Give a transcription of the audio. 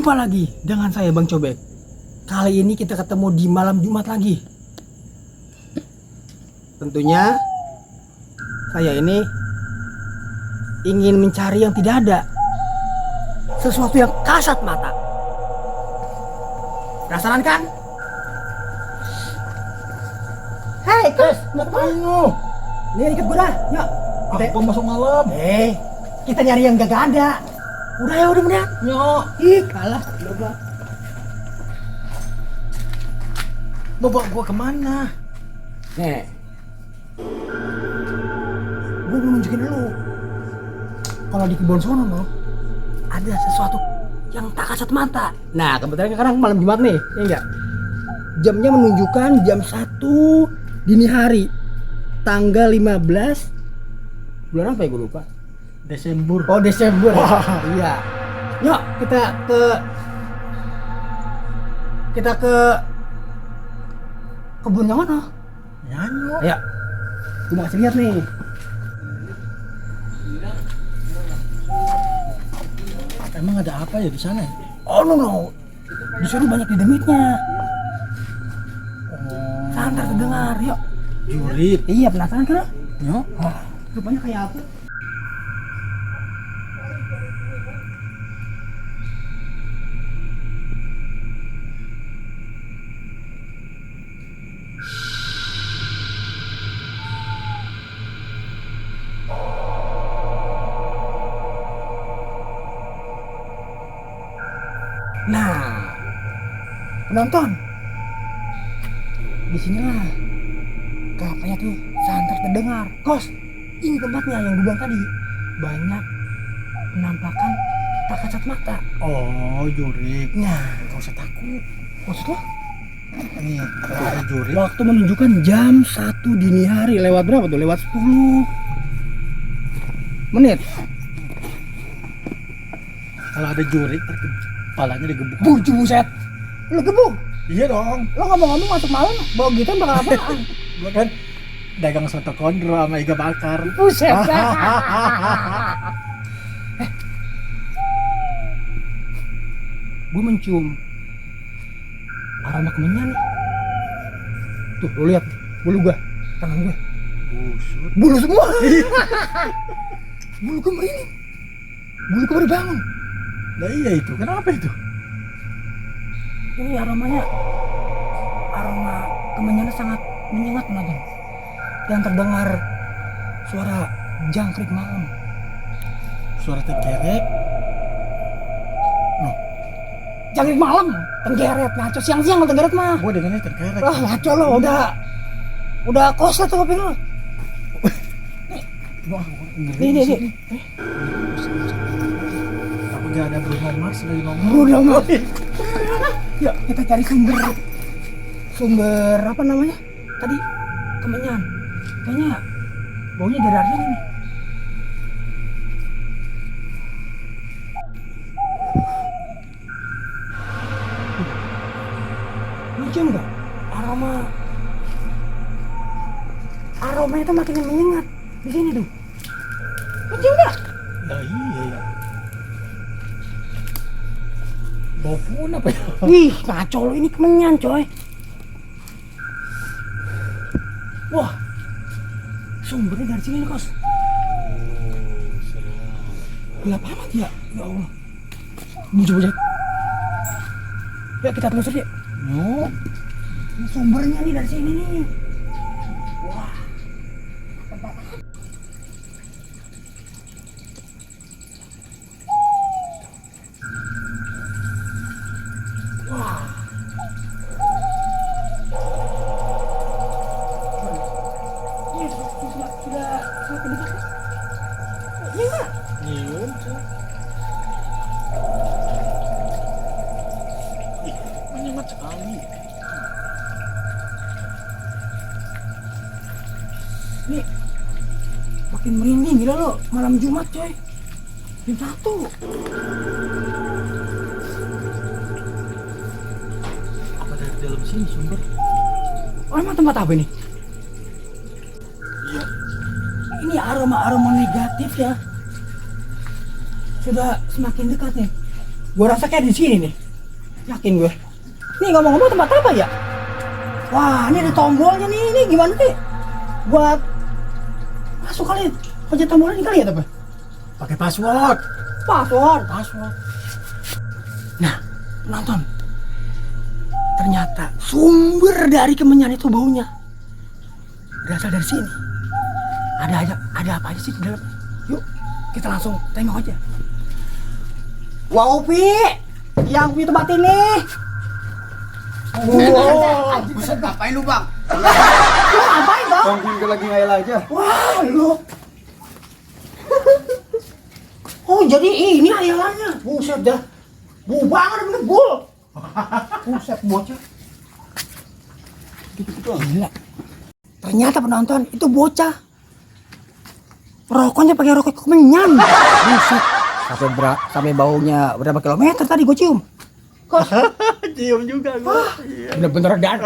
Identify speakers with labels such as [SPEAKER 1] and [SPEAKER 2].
[SPEAKER 1] Jumpa lagi dengan saya Bang Cobek. Kali ini kita ketemu di malam Jumat lagi. Tentunya saya ini ingin mencari yang tidak ada, sesuatu yang kasat mata. Penasaran kan? Hei Kus, ngapain lu? Nih ikut gue dah, yuk.
[SPEAKER 2] Kita masuk malam.
[SPEAKER 1] Kita nyari yang gak ada. Udah ya, udah mendingan.
[SPEAKER 2] Nyok.
[SPEAKER 1] Ih, kalah. Coba.
[SPEAKER 2] Bawa gua kemana?
[SPEAKER 1] Nih. Gue mau nunjukin lu. Kalau di kebun sono lo, ada sesuatu yang tak kasat mata. Nah, kebetulan sekarang malam Jumat nih, ya enggak? Jamnya menunjukkan jam 1 dini hari. Tanggal 15 bulan apa ya, gue lupa.
[SPEAKER 2] Desember.
[SPEAKER 1] Oh, Desember. Iya. Yuk, kita ke kebun yang mana?
[SPEAKER 2] Nyanyo.
[SPEAKER 1] Ayo. Gue mau kasih lihat nih.
[SPEAKER 2] Emang ada apa ya di sana?
[SPEAKER 1] Oh no. Di sini banyak didemitnya. Santar terdengar, yuk.
[SPEAKER 2] Jurit.
[SPEAKER 1] Iya, penasaran kan?
[SPEAKER 2] Nyok.
[SPEAKER 1] Oh, rupanya kayak apa? Nah, penonton, di sinilah katanya tuh santer terdengar. Kos, ini tempatnya yang gue bilang tadi. Banyak penampakan tak kasat mata.
[SPEAKER 2] Oh, jurit.
[SPEAKER 1] Nah,
[SPEAKER 2] Gak usah takut.
[SPEAKER 1] maksud lo?
[SPEAKER 2] Nih, kalau ada jurit.
[SPEAKER 1] Waktu menunjukkan jam 1 dini hari. Lewat berapa tuh? Lewat 10 menit.
[SPEAKER 2] Kalau ada jurit, kepalanya digebuk.
[SPEAKER 1] Buset. Lo gebuk?
[SPEAKER 2] Iya dong.
[SPEAKER 1] Lo ngomong-ngomong masuk malam bawa gitu bakal apaan?
[SPEAKER 2] Gua kan dagang soto kondro sama iga bakar.
[SPEAKER 1] Buset. Gue mencium aroma kemenyan nih. Tuh, lo lihat bulu gue, tangan gue,
[SPEAKER 2] Busut.
[SPEAKER 1] bulu semua. Bulu gue ini, bulu gue baru bangun.
[SPEAKER 2] Nah iya itu, kenapa itu?
[SPEAKER 1] Ini aromanya, aroma kemenyannya sangat menyengat penonton. Dan terdengar suara jangkrik malam.
[SPEAKER 2] Suara tengkerek.
[SPEAKER 1] Jangkrik malam, tenggeret, ngaco siang-siang lo tenggeret mah.
[SPEAKER 2] Gua dengarnya tengkerek.
[SPEAKER 1] Wah ngaco lo, udah koslet tuh kopi lo.
[SPEAKER 2] Wah,
[SPEAKER 1] Nih.
[SPEAKER 2] Aku gak ada Bruno Mars lagi ngomong.
[SPEAKER 1] Bruno Mars. Yuk kita cari sumber apa namanya? Tadi kemenyan. Kayaknya baunya dari arah sini nih. Lu cium nggak? Aromanya itu makin menyengat di sini tuh. Lu cium nggak?
[SPEAKER 2] Nah iya ya. Bau pun apa ya?
[SPEAKER 1] Wih, ngaco lo, ini kemenyan coy. Wah, sumbernya dari sini nih, Kos. Gelap amat ya, ya Allah. Bujur. Ya kita telusuri ya.
[SPEAKER 2] Nyok.
[SPEAKER 1] Ini sumbernya nih dari sini nih. Wah. Wah. Ini sudah semakin dekat. Iya nggak?
[SPEAKER 2] Nyium. Ih, menyengat sekali.
[SPEAKER 1] Nih, makin merinding gila lo, malam Jumat coy. Jam 1.
[SPEAKER 2] Apa dari dalam sini sumber?
[SPEAKER 1] Oh emang tempat apa ini?
[SPEAKER 2] Iya.
[SPEAKER 1] Ini aroma-aroma negatif ya. Sudah semakin dekat nih. Gua rasa kayak di sini nih. Yakin gue. Nih ngomong-ngomong tempat apa ya? Wah, ini ada tombolnya nih. Ini gimana nih? Buat masuk kali. Pencet tombol ini kali ya, tapi
[SPEAKER 2] Pakai password.
[SPEAKER 1] password.
[SPEAKER 2] Password.
[SPEAKER 1] Nah, penonton. Ternyata sumber dari kemenyan itu baunya berasal dari sini. Ada apa aja sih di dalam? Yuk, kita langsung tengok aja. Wah, Upi, yang punya tempat ini. Wow,
[SPEAKER 3] Buset, ngapain lu bang?
[SPEAKER 1] lu ngapain bang?
[SPEAKER 3] Bang Gue lagi ngayal aja.
[SPEAKER 1] Wah, lu. Oh, jadi ini ayalannya. Buset dah. Bau banget bener bul. Buset bocah.
[SPEAKER 3] Gitu-gitu
[SPEAKER 1] Gila. Ternyata penonton itu bocah. Rokoknya pakai rokok kemenyan. Buset. Sampai baunya berapa kilometer tadi gue cium. Kok
[SPEAKER 2] Cium juga gua.
[SPEAKER 1] bener-bener dan.